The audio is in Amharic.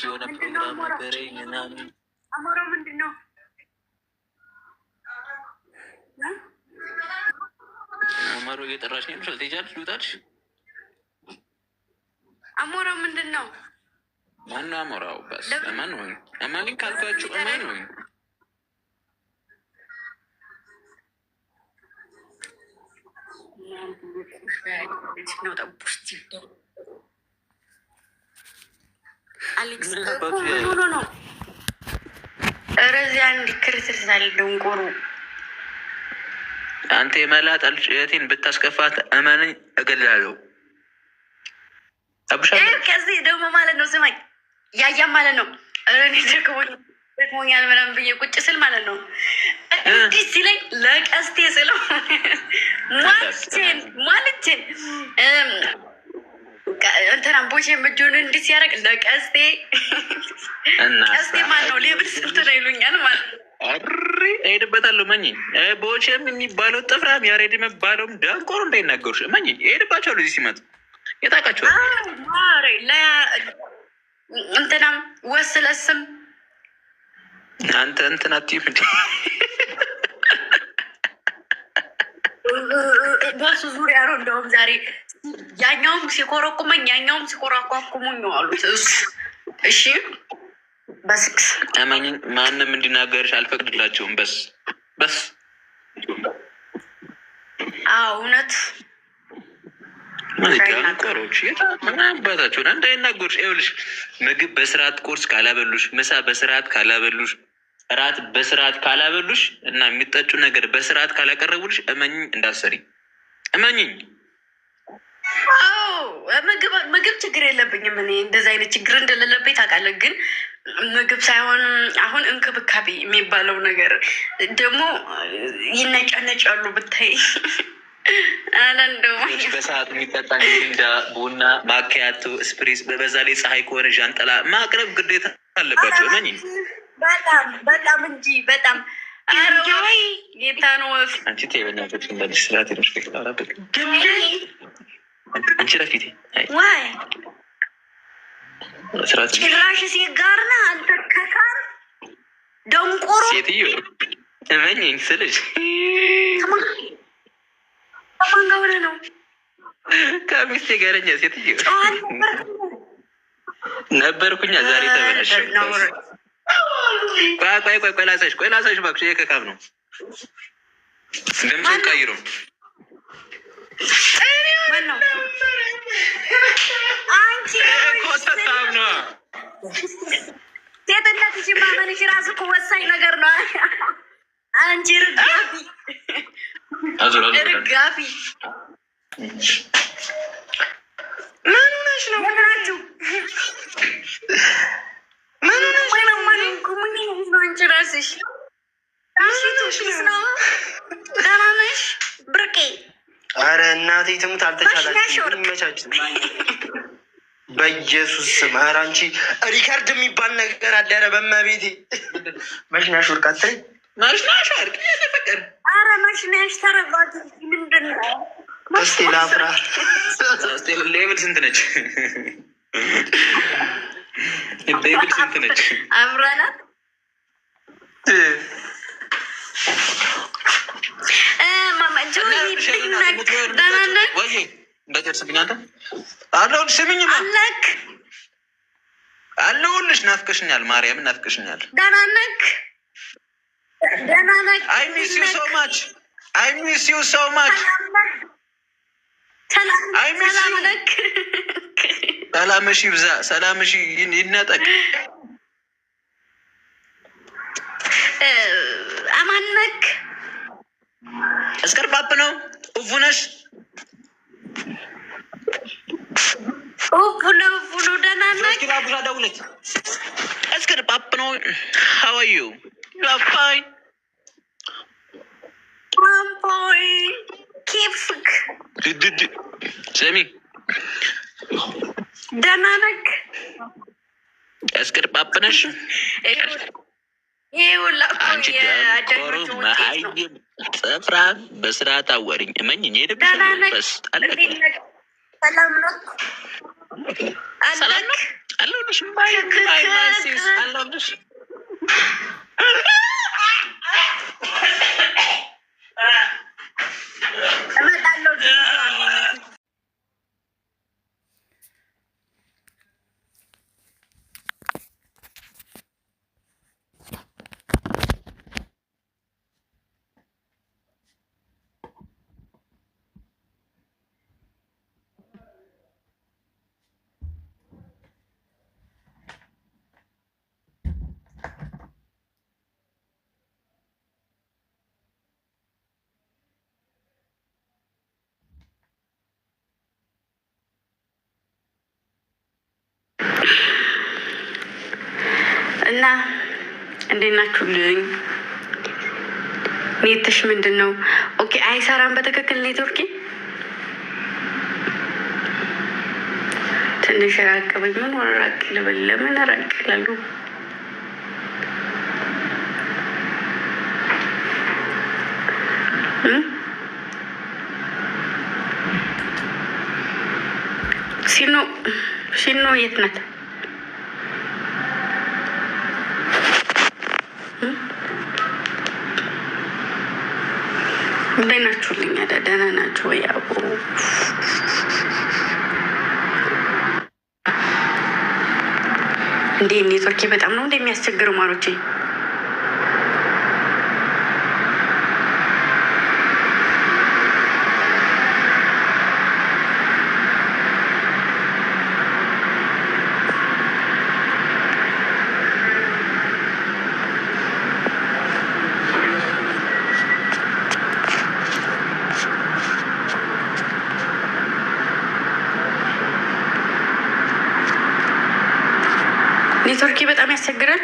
የሆነ ፕሮግራም ነበረኝ ምናምን። አሞራው ምንድን ነው? አማሮ እየጠራች ነው። ምሻል ትሄጃለሽ? ልውጣልሽ? አሞራው ምንድን ነው? ማነው አሞራው? በስ እማን ነው? እማን ካልኳችሁ እማን ነው? አሌክስ ነው ረዚያ እንዲክርትር ሳለ ደንቆሮ አንተ የመላጣ ልጅ እህቴን ብታስከፋት እመነኝ እገላለሁ። ከዚህ ደግሞ ማለት ነው ስማኝ፣ ያያ ማለት ነው እኔ ደክሞኛል ምናምን ብዬ ቁጭ ስል ማለት ነው እንዲህ ሲለኝ ለቀስቴ ስለው ማለችን እንትናም ቦቼ ምጁን እንዲህ ሲያደርግ ለቀስቴ ቀስቴ ማን ነው ሌብል ስንት ነው ይሉኛል ማለት ነው። እሄድበታለሁ መኝ ቦቼም የሚባለው ጥፍራም ያሬድ የሚባለውም ደንቆሮ እንዳይናገሩሽ መኝ እሄድባቸዋለሁ። እዚህ ሲመጡ የታውቃቸዋል። እንትናም ወስለስም አንተ እንትን አትይም እንዲ በሱ ዙሪያ ነው። እንደውም ዛሬ ያኛውም ሲኮረኩመኝ ያኛውም ሲኮራኳኩሙኝ ነው አሉት። እሺ በስክስ እመኝን ማንም እንዲናገርሽ አልፈቅድላቸውም። በስ እውነት ቆሮች አባታቸውን እንዳይናገሩሽ። ይኸውልሽ ምግብ በስርዓት ቁርስ ካላበሉሽ፣ ምሳ በስርዓት ካላበሉሽ፣ እራት በስርዓት ካላበሉሽ እና የሚጠጩ ነገር በስርዓት ካላቀረቡልሽ እመኝኝ እንዳሰሪ እመኝኝ። ምግብ ችግር የለብኝም እኔ እንደዚ አይነት ችግር እንደሌለብኝ ታውቃለህ። ግን ምግብ ሳይሆን አሁን እንክብካቤ የሚባለው ነገር ደግሞ ይነጫነጫሉ ብታይ በሰዓት የሚጠጣ እንደ ቡና፣ ማኪያቶ፣ ስፕሪስ በዛ ላይ ፀሐይ ከሆነ ዣንጥላ ማቅረብ ግዴታ አለባቸው። እመኝኝ በጣም እንጂ በጣም አረዋይ ጌታ ነው። አንቺ ተይበኛቶች እንዳለሽ ስርዓት ሬስፔክት አላበቅ አንቺ ረፊቴ ዋይ ጭራሽ ሲጋርና አንተ ከካር ደንቆሮ ሴትዮ እመኝኝ ስልሽ ከማን ጋር ሆነህ ነው? ከሚስቴ ጋረኛ ሴትዮ ነበርኩኛ። ዛሬ ተበላሽ። ቆይ ላሳይሽ እባክሽ። የከካም ነው ድምፁን ቀይሮ ኮተታም ነው። ሴትነትሽ ማመንሽ ራሱ እኮ ወሳኝ ነገር ነው። አንቺ ርጋፊ ምን ሆነሽ ነው? ናችሁ ምን ሆነሽ ነው? አንቺ ራስሽ ነው። ደህና ነሽ ብርቄ? አረ እናቴ ትሙት አልተቻላችም። ይመቻችን በኢየሱስ ስም። ኧረ አንቺ ሪካርድ የሚባል ነገር አለ። ኧረ በእመቤቴ መሽናሽ ወርቅ አትለኝ። መሽናሽ ወርቅ ፍቅር። ኧረ መሽናሽ ተረጋጊ። ምንድን ነው እስኪ ላፍራ። ሌብል ስንት ነች? ሌብል ስንት ነች? አብረናት አለሁልሽ። ናፍቀሽኛል፣ ማርያምን ናፍቀሽኛል። ደህና ነህ? አይ ሚስ ዩ ሶ ማች፣ አይ ሚስ ዩ ሶ ማች። ሰላምሽ ይብዛ፣ ሰላምሽ ይነጠቅ። አማን ነህ? እስቅርባብ ነው እፉነሽ ቡኖ ደህና ነህ? ቡዛ ደውለች። እስቅርባብ ነው። How are you? You are fine. ማምፖይ ኬፍክ ስሚ፣ ደህና ነህ? እስቅርባብ ነሽ? አንቺ ደንቆሮ መሀይም ጽፍራ በስርዓት አወሪኝ። እመኝኝ ሄድብሽ በስ አለ። ሰላም ነው? ሰላም ነው አለሁልሽ። ማይማሲስ አለሁልሽ። እና እንዴት ናችሁልኝ? ኔትሽ ምንድን ነው? ኦኬ አይሰራም በትክክል ኔትወርኪ። ትንሽ ራቅ በይ። ምን ራቅ ልበል? ለምን ራቅ ይላሉ? ሲኖ የት ናት? እንዴት ናችሁልኝ? ደህና ናችሁ ወይ? አቦ እንዴ ኔትወርኬ በጣም ነው እንደሚያስቸግረው ማሮቼ። ኔትወርኬ በጣም ያስቸግራል።